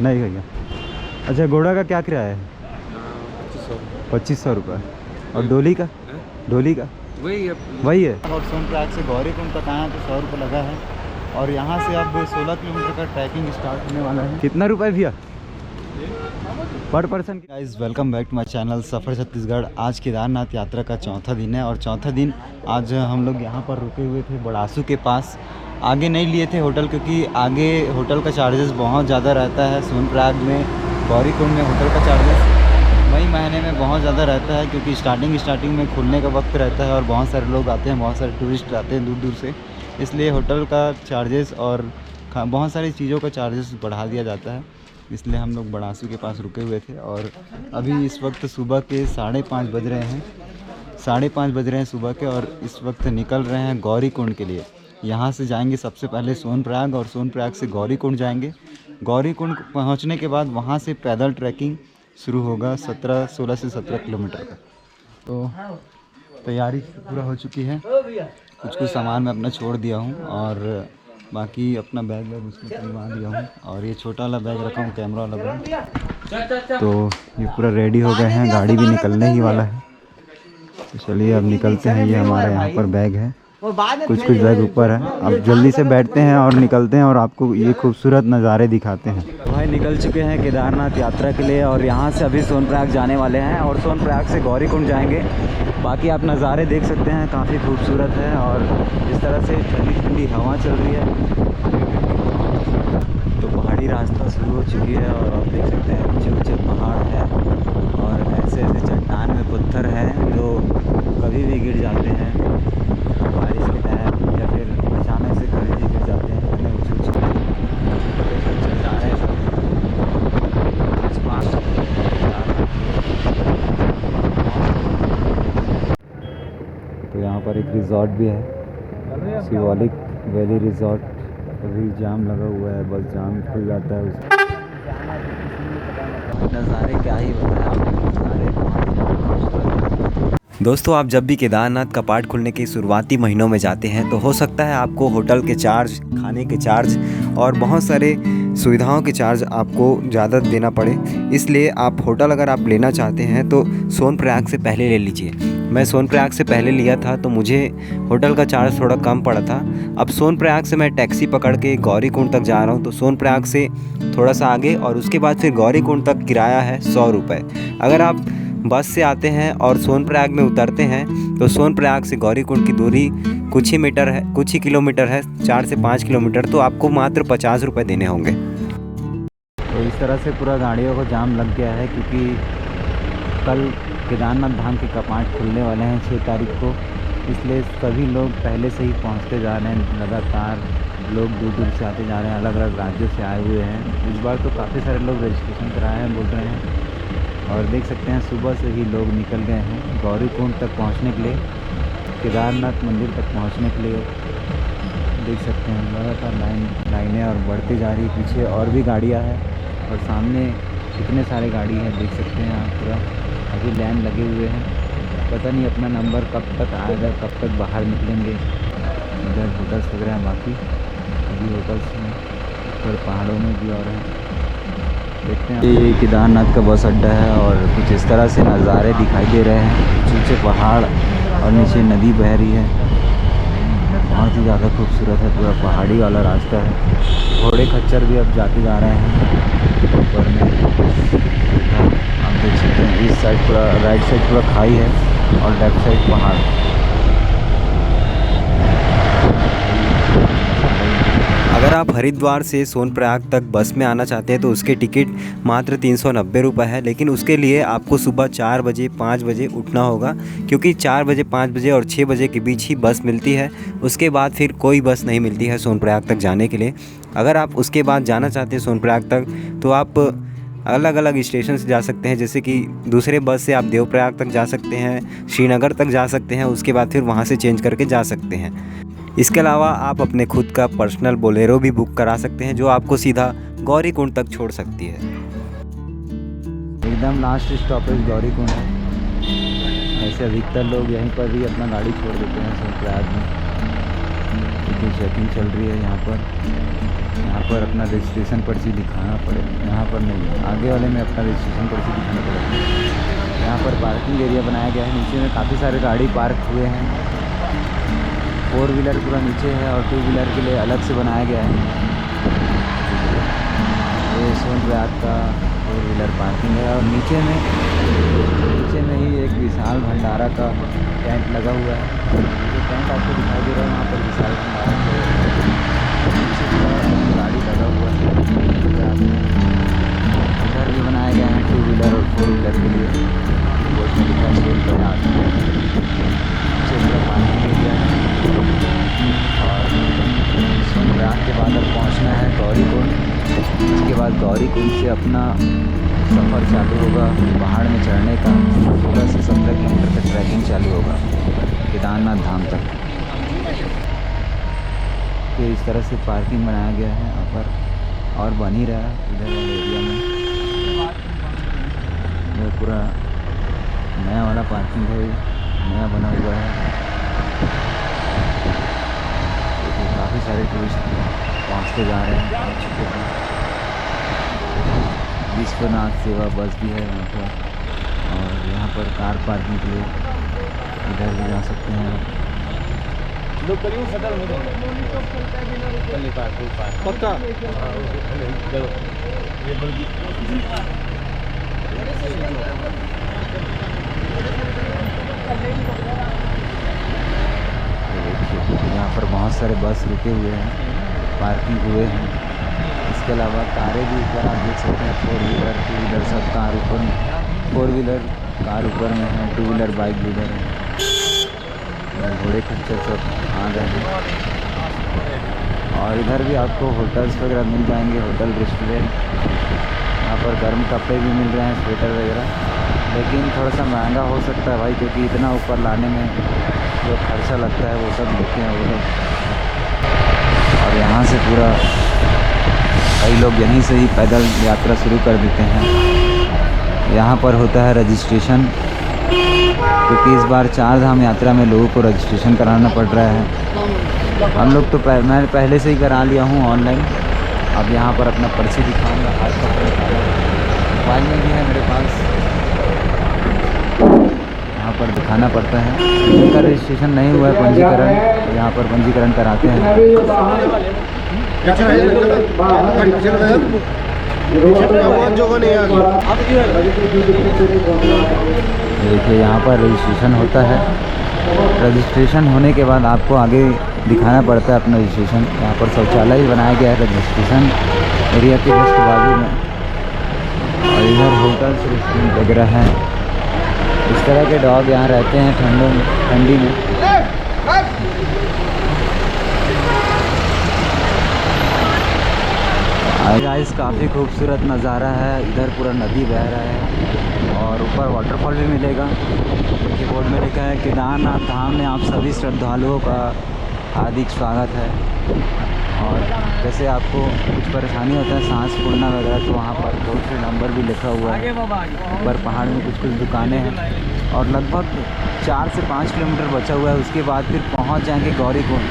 नहीं भैया। अच्छा, घोड़ा का क्या किराया है? 2500 रुपये। और डोली का? डोली का वही है। और सोनप्रयाग से गौरीकुंड तक आए तो 100 रुपये लगा है। और यहाँ से अब 16 किलोमीटर का ट्रैकिंग स्टार्ट होने वाला है। कितना रुपये भैया per person? Guys, welcome back to my channel सफ़र छत्तीसगढ़। आज केदारनाथ यात्रा का चौथा दिन है और चौथा दिन आज हम लोग यहाँ पर रुके हुए थे बड़ासू के पास। आगे नहीं लिए थे होटल, क्योंकि आगे होटल का चार्जेस बहुत ज़्यादा रहता है। सोनप्रयाग में गौरीकुंड में होटल का चार्जेस मई महीने में बहुत ज़्यादा रहता है, क्योंकि स्टार्टिंग में खुलने का वक्त रहता है और बहुत सारे लोग आते हैं, बहुत सारे टूरिस्ट आते हैं दूर दूर से। इसलिए होटल का चार्जेस और बहुत सारी चीज़ों का चार्जेस बढ़ा दिया जाता है। इसलिए हम लोग बड़ासू के पास रुके हुए थे और अभी इस वक्त सुबह के 5:30 बज रहे हैं। 5:30 बज रहे हैं सुबह के और इस वक्त निकल रहे हैं गौरीकुंड के लिए। यहाँ से जाएंगे सबसे पहले सोनप्रयाग और सोनप्रयाग से गौरीकुंड जाएंगे। गौरीकुंड पहुँचने के बाद वहाँ से पैदल ट्रैकिंग शुरू होगा 16 से 17 किलोमीटर का। तो तैयारी पूरा हो चुकी है। कुछ सामान मैं अपना छोड़ दिया हूँ और बाकी अपना बैग उसमें पहुँचा दिया हूँ। और ये छोटा वाला बैग रखा हूँ, कैमरा वाला बैग। तो ये पूरा रेडी हो गए हैं, गाड़ी भी निकलने ही वाला है। तो चलिए अब निकलते हैं। ये हमारा यहाँ पर बैग है, कुछ बैग ऊपर है। अब जल्दी से बैठते हैं और निकलते हैं और आपको ये खूबसूरत नज़ारे दिखाते हैं। तो भाई निकल चुके हैं केदारनाथ यात्रा के लिए और यहाँ से अभी सोनप्रयाग जाने वाले हैं और सोनप्रयाग से गौरीकुंड जाएंगे। बाकी आप नज़ारे देख सकते हैं, काफ़ी खूबसूरत है और इस तरह से ठंडी ठंडी हवा चल रही है। तो पहाड़ी रास्ता शुरू हो चुकी है और आप देख सकते हैं ऊँचे ऊँचे पहाड़ हैं और ऐसे ऐसे चट्टान में पत्थर हैं जो कभी भी गिर जाते हैं बारिश के टाइम, या फिर अचानक से कभी भी गिर जाते हैं। इतने ऊँचे ऊँचे चट्टान हैं। तो यहाँ पर एक रिज़ॉर्ट भी है, शिवालिक वैली रिज़ॉर्ट। अभी जाम लगा हुआ है, बस जाम खुल जाता है उसका। नज़ारे क्या ही बताएं। दोस्तों, आप जब भी केदारनाथ का कपाट खुलने के शुरुआती महीनों में जाते हैं तो हो सकता है आपको होटल के चार्ज, खाने के चार्ज और बहुत सारे सुविधाओं के चार्ज आपको ज़्यादा देना पड़े। इसलिए आप होटल अगर आप लेना चाहते हैं तो सोनप्रयाग से पहले ले लीजिए। मैं सोनप्रयाग से पहले लिया था तो मुझे होटल का चार्ज थोड़ा कम पड़ा था। अब सोनप्रयाग से मैं टैक्सी पकड़ के गौरीकुंड तक जा रहा हूँ, तो सोनप्रयाग से थोड़ा सा आगे और उसके बाद फिर गौरीकुंड तक किराया है 100 रुपये। अगर आप बस से आते हैं और सोनप्रयाग में उतरते हैं तो सोनप्रयाग से गौरीकुंड की दूरी कुछ ही किलोमीटर है, 4 से 5 किलोमीटर। तो आपको मात्र 50 रुपये देने होंगे। तो इस तरह से पूरा गाड़ियों को जाम लग गया है, क्योंकि कल केदारनाथ धाम के कपाट खुलने वाले हैं 6 तारीख को। इसलिए सभी लोग पहले से ही पहुंचते जा रहे हैं। लगातार लोग दूर दूर से आते जा रहे हैं, अलग अलग राज्यों से आए हुए हैं। इस बार तो काफ़ी सारे लोग रजिस्ट्रेशन कराए हैं बोल रहे हैं। और देख सकते हैं सुबह से ही लोग निकल गए हैं गौरीकुंड तक पहुंचने के लिए, केदारनाथ मंदिर तक पहुंचने के लिए। देख सकते हैं लगातार लाइनें और बढ़ती जा रही। पीछे और भी गाड़ियां हैं और सामने कितने सारे गाड़ी हैं, देख सकते हैं आप। पूरा अभी लाइन लगे हुए हैं, पता नहीं अपना नंबर कब तक आएगा, कब तक बाहर निकलेंगे। इधर होटल्स वगैरह हैं, बाकी अभी होटल्स में ऊपर पहाड़ों में भी और हैं। देखते हैं। ये केदारनाथ का बस अड्डा है और कुछ इस तरह से नज़ारे दिखाई दे रहे हैं। ऊंचे पहाड़ और नीचे नदी बह रही है, बहुत ही ज़्यादा खूबसूरत है। पूरा पहाड़ी वाला रास्ता है। घोड़े खच्चर भी अब जाते जा रहे हैं ऊपर में। आप देख सकते हैं इस साइड पूरा, राइट साइड पूरा खाई है और लेफ्ट साइड पहाड़। अगर आप हरिद्वार से सोनप्रयाग तक बस में आना चाहते हैं तो उसके टिकट मात्र 390 रुपये है। लेकिन उसके लिए आपको सुबह 4 बजे 5 बजे उठना होगा, क्योंकि 4 बजे 5 बजे और 6 बजे के बीच ही बस मिलती है। उसके बाद फिर कोई बस नहीं मिलती है सोनप्रयाग तक जाने के लिए। अगर आप उसके बाद जाना चाहते हैं सोनप्रयाग तक तो आप अलग अलग स्टेशन से जा सकते हैं। जैसे कि दूसरे बस से आप देवप्रयाग तक जा सकते हैं, श्रीनगर तक जा सकते हैं, उसके बाद फिर वहाँ से चेंज करके जा सकते हैं। इसके अलावा आप अपने खुद का पर्सनल बोलेरो भी बुक करा सकते हैं, जो आपको सीधा गौरीकुंड तक छोड़ सकती है। एकदम लास्ट स्टॉपेज गौरीकुंड है। ऐसे अधिकतर लोग यहीं पर भी अपना गाड़ी छोड़ देते हैं सोनप्रयाग में। देखिए चेकिंग चल रही है यहाँ पर अपना रजिस्ट्रेशन पर्ची दिखाना पड़ेगा। यहाँ पर नहीं, आगे वाले में अपना रजिस्ट्रेशन पर्ची दिखाना पड़ेगा। यहाँ पर पार्किंग एरिया बनाया गया है, नीचे में काफ़ी सारे गाड़ी पार्क हुए हैं। 4 व्हीलर पूरा नीचे है और 2 व्हीलर के लिए अलग से बनाया गया है। ये सोनप्रयाग का 4 व्हीलर पार्किंग है और नीचे में ही एक विशाल भंडारा का टेंट लगा हुआ है। जो टेंट आपको दिखाई दे रहा है वहाँ पर विशाल भंडारा गाड़ी लगा हुआ है। इधर भी बनाया गया है 2 व्हीलर और 4 व्हीलर के लिए। बोर्ड में लिखा है सोनप्रयाग। पार्किंग एरिया है और सोनप्रयाग के बाद अब पहुँचना है गौरीकुंड। उसके बाद गौरीकुंड से अपना सफ़र चालू होगा पहाड़ में चढ़ने का। 16 से 17 किलोमीटर का ट्रैकिंग चालू होगा केदारनाथ धाम तक। तो इस तरह से पार्किंग बनाया गया है यहाँ पर और बन ही रहा है इधर वाले एरिया में। ये पूरा नया वाला पार्किंग है, नया बना हुआ है। काफ़ी सारे टूरिस्ट पहुँचते जा रहे हैं, पहुँच चुके हैं। विश्वनाथ सेवा बस भी है यहाँ पर और यहाँ पर कार पार्किंग के लिए इधर भी जा सकते हैं आप। पक्का यहाँ पर बहुत सारे बस रुके हुए हैं, पार्किंग हुए हैं। इसके अलावा कारें भी ऊपर आप देख सकते हैं, 4 व्हीलर 2 व्हीलर सब कार ऊपर में, 4 व्हीलर कार ऊपर में है, 2 व्हीलर बाइक भी इधर है। घोड़े खच्चर सब आ गए हैं और इधर भी आपको होटल्स वगैरह मिल जाएंगे, होटल रेस्टोरेंट। यहाँ पर गर्म कपड़े भी मिल रहे हैं, स्वेटर वगैरह, लेकिन थोड़ा सा महंगा हो सकता है भाई, क्योंकि इतना ऊपर लाने में जो खर्चा लगता है वो सब लेते हैं वो लोग। और यहाँ से पूरा कई लोग यहीं से ही पैदल यात्रा शुरू कर देते हैं। यहाँ पर होता है रजिस्ट्रेशन, क्योंकि इस बार 4 धाम यात्रा में लोगों को रजिस्ट्रेशन कराना पड़ रहा है। हम लोग तो मैं पहले से ही करा लिया हूँ ऑनलाइन। अब यहाँ पर अपना पर्ची दिखाऊंगा, हाथ पकड़ मोबाइल में भी है मेरे पास, यहाँ पर दिखाना पड़ता है। जिनका रजिस्ट्रेशन नहीं हुआ है पंजीकरण, यहाँ पर पंजीकरण कराते हैं। देखिए यहाँ पर रजिस्ट्रेशन होता है। रजिस्ट्रेशन होने के बाद आपको आगे दिखाना पड़ता है अपना रजिस्ट्रेशन। यहाँ पर शौचालय बनाया गया है रजिस्ट्रेशन एरिया के जस्ट बाजू में और इधर होटल्स रेस्टोरेंट वगैरह हैं। इस तरह के डॉग यहाँ रहते हैं ठंडी में। गाइस काफ़ी खूबसूरत नज़ारा है, इधर पूरा नदी बह रहा है और ऊपर वाटरफॉल भी मिलेगा। देखिए बोर्ड में लिखा है केदारनाथ धाम में आप सभी श्रद्धालुओं का हार्दिक स्वागत है। और जैसे आपको कुछ परेशानी होता है सांस फूलना वगैरह, तो वहाँ पर टोल फ्री नंबर भी लिखा हुआ है। ऊपर पहाड़ में कुछ दुकानें हैं और लगभग 4 से 5 किलोमीटर बचा हुआ है। उसके बाद फिर पहुँच जाएंगे गौरीकुंड।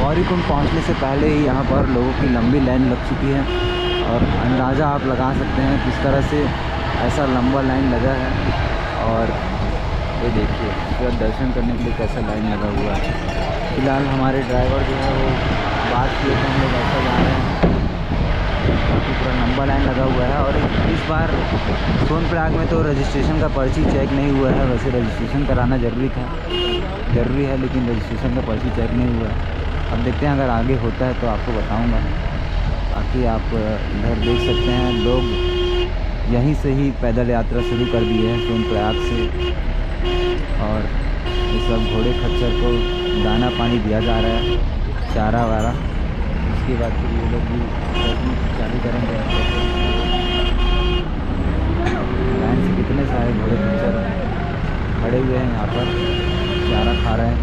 गौरीकुंड पहुँचने से पहले ही यहाँ पर लोगों की लंबी लाइन लग चुकी है और अंदाज़ा आप लगा सकते हैं किस तरह से ऐसा लंबा लाइन लगा है। और ये देखिए पूरा दर्शन करने के लिए कैसा लाइन लगा हुआ है। फिलहाल हमारे ड्राइवर जो है वो बात किए थे, हम लोग ऐसा जा रहे हैं, बाकी पूरा लंबा लाइन लगा हुआ है। और इस बार सोनप्रयाग में तो रजिस्ट्रेशन का पर्ची चेक नहीं हुआ है। वैसे रजिस्ट्रेशन कराना ज़रूरी है, लेकिन रजिस्ट्रेशन का पर्ची चेक नहीं हुआ है। अब देखते हैं, अगर आगे होता है तो आपको बताऊँगा। बाकी आप इधर देख सकते हैं लोग यहीं से ही पैदल यात्रा शुरू कर दिए हैं सोनप्रयाग से। और ये सब घोड़े खच्चर को दाना पानी दिया जा रहा है, चारा वारा। उसके बाद फिर ये लोग भी चालू करेंगे। लाइन से कितने सारे घोड़े खच्चर खड़े हुए हैं यहाँ पर, चारा खा रहे हैं।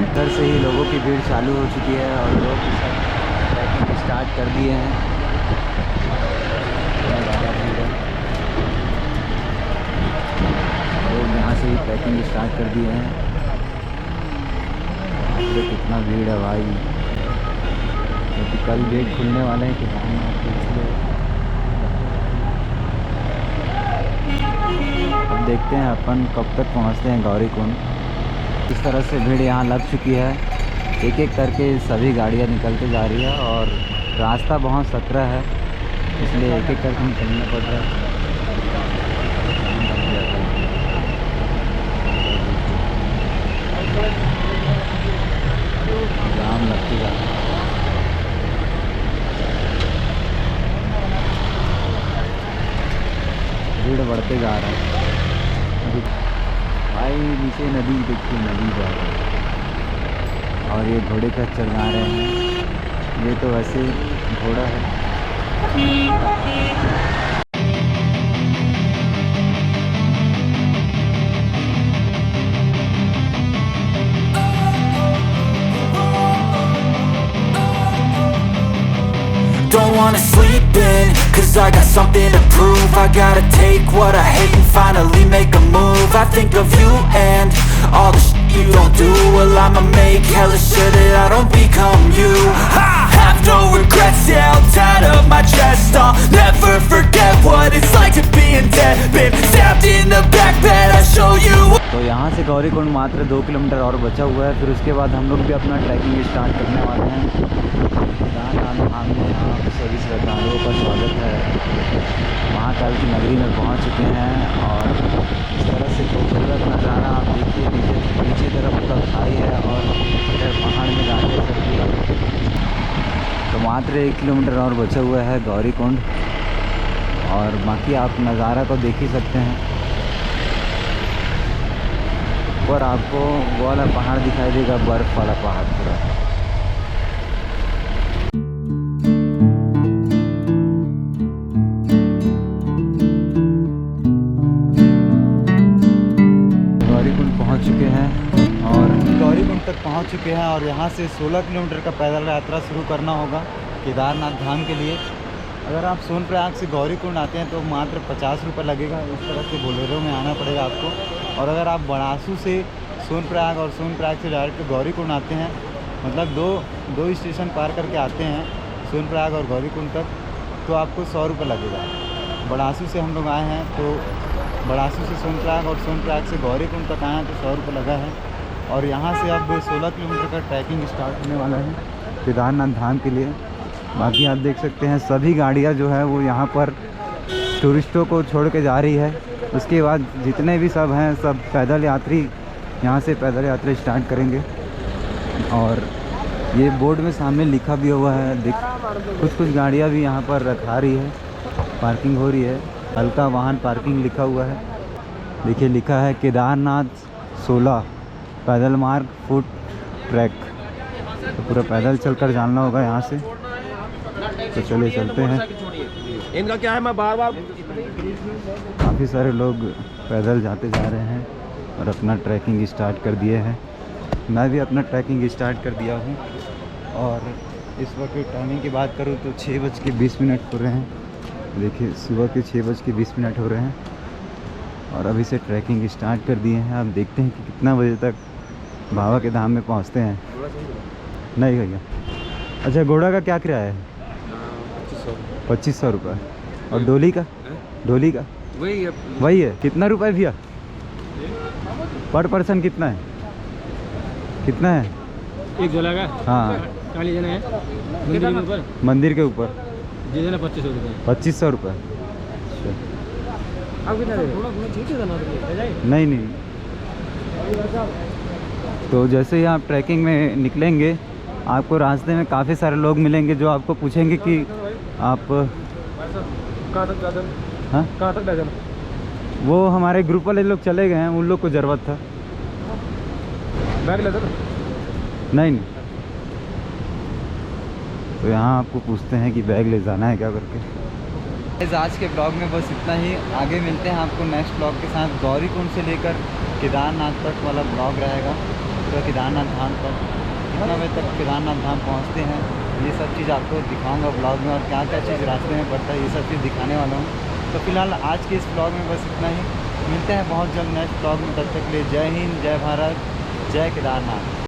इधर से ही लोगों की भीड़ चालू हो चुकी है और लोग ट्रैकिंग स्टार्ट कर दिए हैं। लोग यहाँ से ही ट्रैकिंग स्टार्ट कर दिए हैं। अरे कितना भीड़ है भाई, क्योंकि कल गेट खुलने वाले हैं केदारनाथ के, इसलिए अब देखते हैं अपन कब तक पहुंचते हैं गौरीकुंड। इस तरह से भीड़ यहाँ लग चुकी है, एक एक करके सभी गाड़ियाँ निकलते जा रही है और रास्ता बहुत सकरा है, इसलिए एक एक करके निकलना पड़ रहा है। जाम लगती जा रहा है, भीड़ बढ़ते जा रहा है। भाई नीचे नदी देखिए, नदी जा रही है और ये घोड़े का चढ़ा रहे हैं, ये तो वैसे घोड़ा है। Don't wanna sleep in, cause I got something to prove. I gotta take what I hate and finally make a move. I think of you and all the shit you don't do. Well, I'ma make hella sure that I don't become you. I have no regrets, yeah, I'll tie up my chest. I'll never forget what it's like to be in debt. Been stabbed in the back bed, I'll show you. तो यहाँ से गौरीकुंड मात्र 2 kilometre और बचा हुआ है, फिर उसके बाद हम लोग भी अपना ट्रैकिंग स्टार्ट करने वाले हैं। धाम में आप सभी श्रद्धालुओं का स्वागत है। महाकाल की नगरी में पहुँच चुके हैं और इस तरह से खूबसूरत नज़ारा आप देखिए, नीचे तरफ पूरा खाई है और इधर पहाड़ में जाते सकती। तो मात्र 1 किलोमीटर और बचा हुआ है गौरीकुंड और बाकी आप नज़ारा को देख ही सकते हैं। ऊपर आपको वो वाला पहाड़ दिखाई देगा, बर्फ़ वाला पहाड़ पूरा। गौरीकुंड पहुंच चुके हैं और गौरीकुंड तक पहुंच चुके हैं और यहाँ से 16 किलोमीटर का पैदल यात्रा शुरू करना होगा केदारनाथ धाम के लिए। अगर आप सोनप्रयाग से गौरीकुंड आते हैं तो मात्र 50 रुपये लगेगा, इस तरह से बोलेरो में आना पड़ेगा आपको। और अगर आप बनासू से सोनप्रयाग और सोनप्रयाग से डायरेक्ट गौरीकुंड आते हैं, मतलब दो स्टेशन पार करके आते हैं सोनप्रयाग और गौरीकुंड तक, तो आपको 100 रुपये लगेगा। बनासू से हम लोग आए हैं तो बनासू से सोनप्रयाग और सोनप्रयाग से गौरीकुंड तक आए हैं तो 100 रुपये लगा है। और यहाँ से अब 16 किलोमीटर का ट्रैकिंग स्टार्ट होने वाला है केदारनाथ धाम के लिए। बाकी आप देख सकते हैं सभी गाड़ियाँ जो है वो यहाँ पर टूरिस्टों को छोड़ के जा रही है। उसके बाद जितने भी सब हैं सब पैदल यात्री यहाँ से पैदल यात्रा स्टार्ट करेंगे। और ये बोर्ड में सामने लिखा भी हुआ है, कुछ गाड़ियाँ भी यहाँ पर रखा रही है, पार्किंग हो रही है, हल्का वाहन पार्किंग लिखा हुआ है। देखिए लिखा है केदारनाथ 16 पैदल मार्ग फुट ट्रैक। तो पूरा पैदल चलकर जाना होगा यहाँ से। तो चलिए चलते हैं। इनका क्या है, मैं बार बार काफ़ी सारे लोग पैदल जाते जा रहे हैं और अपना ट्रैकिंग स्टार्ट कर दिए हैं। मैं भी अपना ट्रैकिंग स्टार्ट कर दिया हूँ और इस वक्त टाइमिंग की बात करूँ तो 6:20 हो रहे हैं। देखिए सुबह के 6:20 हो रहे हैं और अभी से ट्रैकिंग स्टार्ट कर दिए हैं। अब देखते हैं कि कितना बजे तक बाबा के धाम में पहुँचते हैं। नहीं भैया, अच्छा घोड़ा का क्या किराया है? 2500 रुपये। और डोली का? डोली का वही है। कितना रुपये भैया पर पर्सन? कितना है, कितना है? एक झोला का? हाँ, काली जना है मंदिर के ऊपर। मंदिर के ऊपर जी जना 2500 रुपये। 2500 रुपये। आप कितना दे? नहीं। तो जैसे ही आप ट्रैकिंग में निकलेंगे आपको रास्ते में काफ़ी सारे लोग मिलेंगे जो आपको पूछेंगे कि आप कहाँ तक जा? हाँ, कहाँ तक जा? वो हमारे ग्रुप वाले लोग चले गए हैं, उन लोग को ज़रूरत था। बैग लेते नहीं। तो यहाँ आपको पूछते हैं कि बैग ले जाना है क्या करके। आज के ब्लॉग में बस इतना ही। आगे मिलते हैं आपको नेक्स्ट ब्लॉग के साथ। गौरीकुंड से लेकर केदारनाथ तक वाला ब्लॉग रहेगा, पूरा केदारनाथ धाम तक, कितना बजे तक केदारनाथ धाम पहुँचते हैं ये सब चीज़ आपको दिखाऊंगा ब्लॉग में, और क्या क्या चीज़ रास्ते में पड़ता है ये सब चीज़ दिखाने वाला हूँ। तो फिलहाल आज के इस ब्लॉग में बस इतना ही। मिलते हैं बहुत जल्द नेक्स्ट ब्लॉग में। तब तक के लिए जय हिंद, जय भारत, जय केदारनाथ।